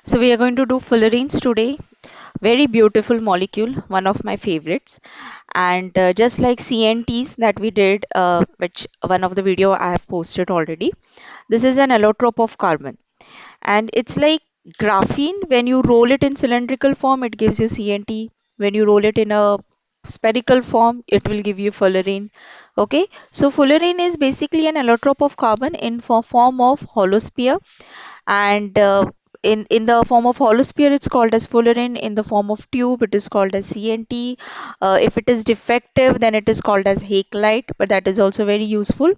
So we are going to do fullerenes today. Very beautiful molecule, one of my favorites. And just like CNTs that we did, which one of the video I have posted already. This is an allotrope of carbon, and it's like graphene. When you roll it in cylindrical form, it gives you CNT. When you roll it in a spherical form, it will give you fullerene. Okay, so fullerene is basically an allotrope of carbon in form of hollow sphere, and in the form of hollow sphere it's called as fullerene. In the form of tube it is called as CNT. If it is defective, then it is called as halide, but that is also very useful.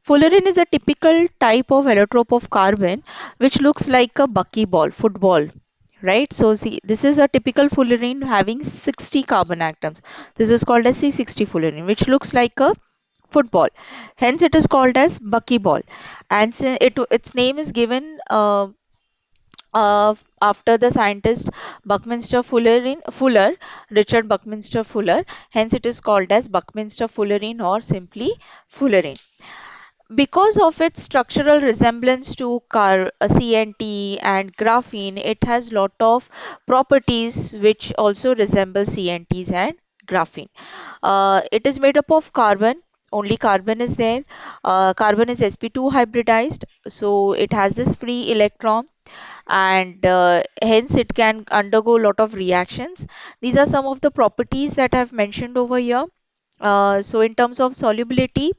Fullerene is a typical type of allotrope of carbon which looks like a buckyball football, right? So see, this is a typical fullerene having 60 carbon atoms. This is called as C60 fullerene, which looks like a football, hence it is called as buckyball. And its name is given after the scientist Fuller, Richard Buckminster Fuller. Hence, it is called as Buckminster fullerene or simply fullerene. Because of its structural resemblance to CNT and graphene, it has lot of properties which also resemble CNTs and graphene. It is made up of carbon. Only carbon is there. Carbon is sp2 hybridized, so it has this free electron, and hence it can undergo a lot of reactions. These are some of the properties that I've mentioned over here. So in terms of solubility,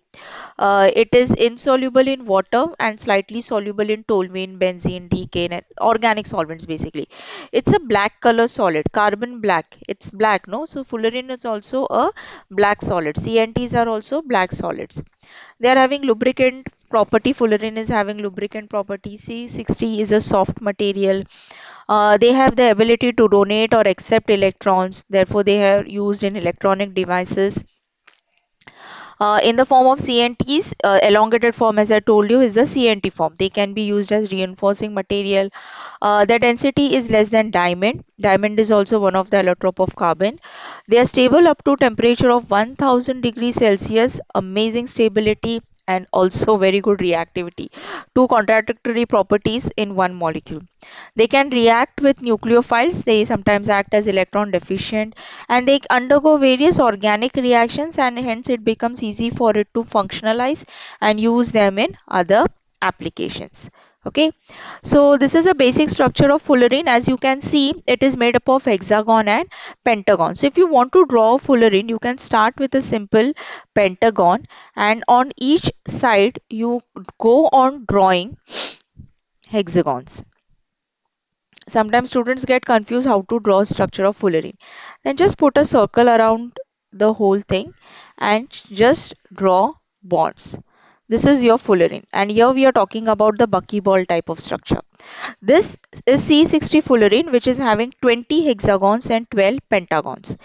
it is insoluble in water and slightly soluble in toluene, benzene, decane, and organic solvents basically. It's a black color solid, carbon black. It's black, no? So fullerene is also a black solid. CNTs are also black solids. They are having lubricant property. Fullerene is having lubricant property. C60 is a soft material. They have the ability to donate or accept electrons. Therefore, they are used in electronic devices. In the form of CNTs, elongated form, as I told you, is the CNT form. They can be used as reinforcing material. The density is less than diamond. Diamond is also one of the allotrope of carbon. They are stable up to temperature of 1000 degrees Celsius. Amazing stability and also very good reactivity. Two contradictory properties in one molecule. They can react with nucleophiles. They sometimes act as electron deficient, and they undergo various organic reactions, and hence it becomes easy for it to functionalize and use them in other applications. Okay, so this is a basic structure of fullerene. As you can see, it is made up of hexagon and pentagon. So if you want to draw fullerene, you can start with a simple pentagon, and on each side you go on drawing hexagons. Sometimes students get confused how to draw structure of fullerene. Then just put a circle around the whole thing and just draw bonds. This is your fullerene, and here we are talking about the buckyball type of structure. This is C60 fullerene, which is having 20 hexagons and 12 pentagons.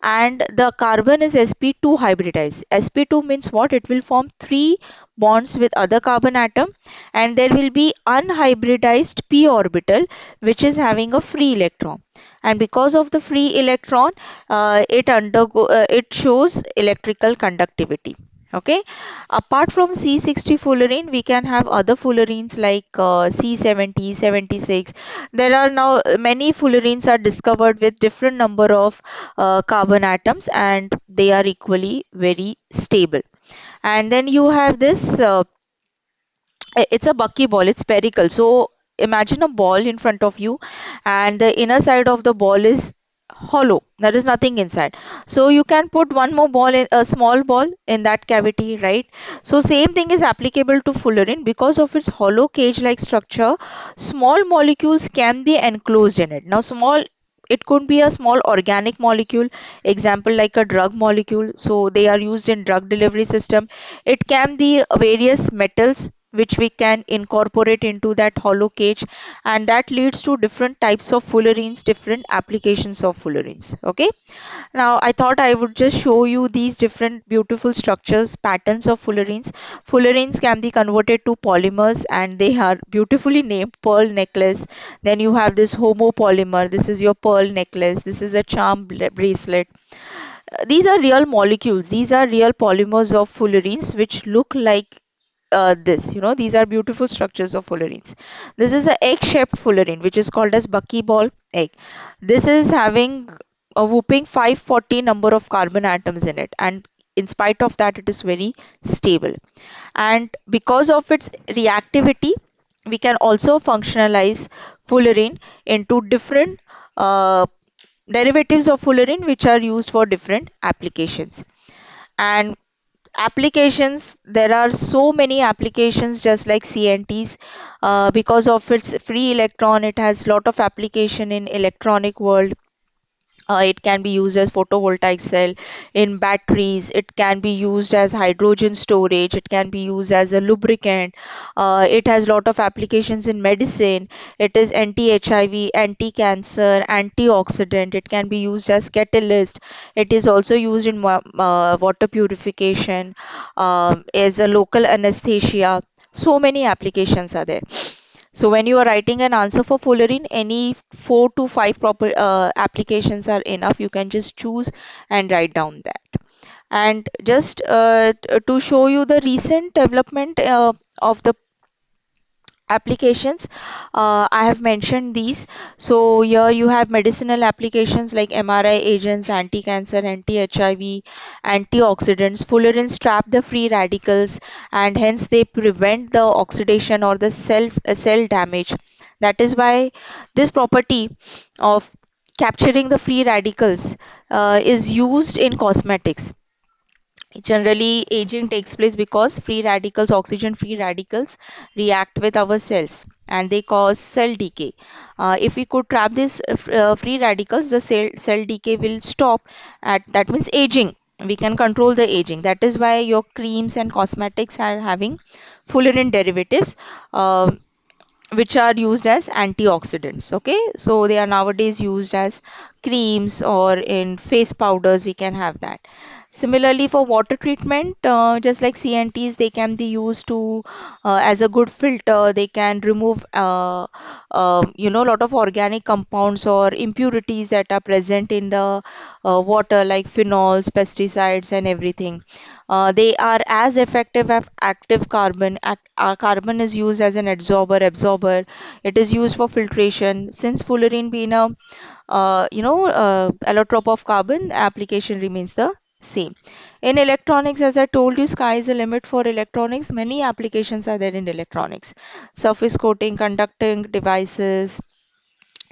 And the carbon is sp2 hybridized. Sp2 means what? It will form three bonds with other carbon atom, and there will be unhybridized p orbital which is having a free electron. And because of the free electron, it shows electrical conductivity. Okay, apart from C60 fullerene, we can have other fullerenes like C70, 76. There are now many fullerenes are discovered with different number of carbon atoms, and they are equally very stable. And then you have this, it's a buckyball, it's spherical. So imagine a ball in front of you, and the inner side of the ball is hollow, there is nothing inside. So you can put one more ball, in a small ball, in that cavity, right? So same thing is applicable to fullerene. Because of its hollow cage like structure, small molecules can be enclosed in it. Now small, it could be a small organic molecule, example like a drug molecule, so they are used in drug delivery system. It can be various metals which we can incorporate into that hollow cage, and that leads to different types of fullerenes, different applications of fullerenes. Okay, now I thought I would just show you these different beautiful structures, patterns of fullerenes. Fullerenes can be converted to polymers, and they are beautifully named: pearl necklace. Then you have this homopolymer, this is your pearl necklace, this is a charm bracelet. These are real molecules, these are real polymers of fullerenes which look like this. These are beautiful structures of fullerenes. This is a egg-shaped fullerene, which is called as buckyball egg. This is having a whooping 540 number of carbon atoms in it, and in spite of that, it is very stable. And because of its reactivity, we can also functionalize fullerene into different uh, derivatives of fullerene which are used for different applications. And applications, there are so many applications, just like CNTs. Because of its free electron, it has lot of application in electronic world. It can be used as photovoltaic cell in batteries. It can be used as hydrogen storage. It can be used as a lubricant. It has lot of applications in medicine. It is anti-HIV, anti-cancer, antioxidant. It can be used as catalyst. It is also used in water purification, as a local anesthesia. So many applications are there. So when you are writing an answer for fullerene, any 4 to 5 proper applications are enough. You can just choose and write down that. And just to show you the recent development of the applications, I have mentioned these. So here you have medicinal applications like MRI agents, anti-cancer, anti-HIV, antioxidants. Fullerenes trap the free radicals, and hence they prevent the oxidation or the cell damage. That is why this property of capturing the free radicals is used in cosmetics. Generally, aging takes place because free radicals, oxygen free radicals, react with our cells and they cause cell decay. If we could trap these free radicals, the cell decay will stop. That means aging. We can control the aging. That is why your creams and cosmetics are having fullerene derivatives. Which are used as antioxidants. Okay, so they are nowadays used as creams or in face powders. We can have that. Similarly, for water treatment, just like CNTs, they can be used to as a good filter. They can remove lot of organic compounds or impurities that are present in the water, like phenols, pesticides, and everything. They are as effective as active carbon. Carbon is used as an absorber. It is used for filtration. Since fullerene being a allotrope of carbon, application remains the same. In electronics, as I told you, sky is the limit for electronics. Many applications are there in electronics. Surface coating, conducting devices,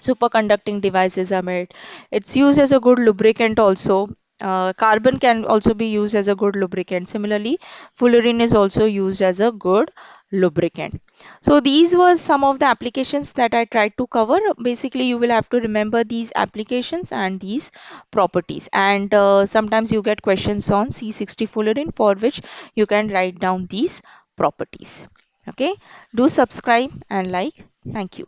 superconducting devices are made. It's used as a good lubricant also. Carbon can also be used as a good lubricant. Similarly, fullerene is also used as a good lubricant. So these were some of the applications that I tried to cover. Basically, you will have to remember these applications and these properties. And sometimes you get questions on C60 fullerene, for which you can write down these properties. Okay, do subscribe and like. Thank you.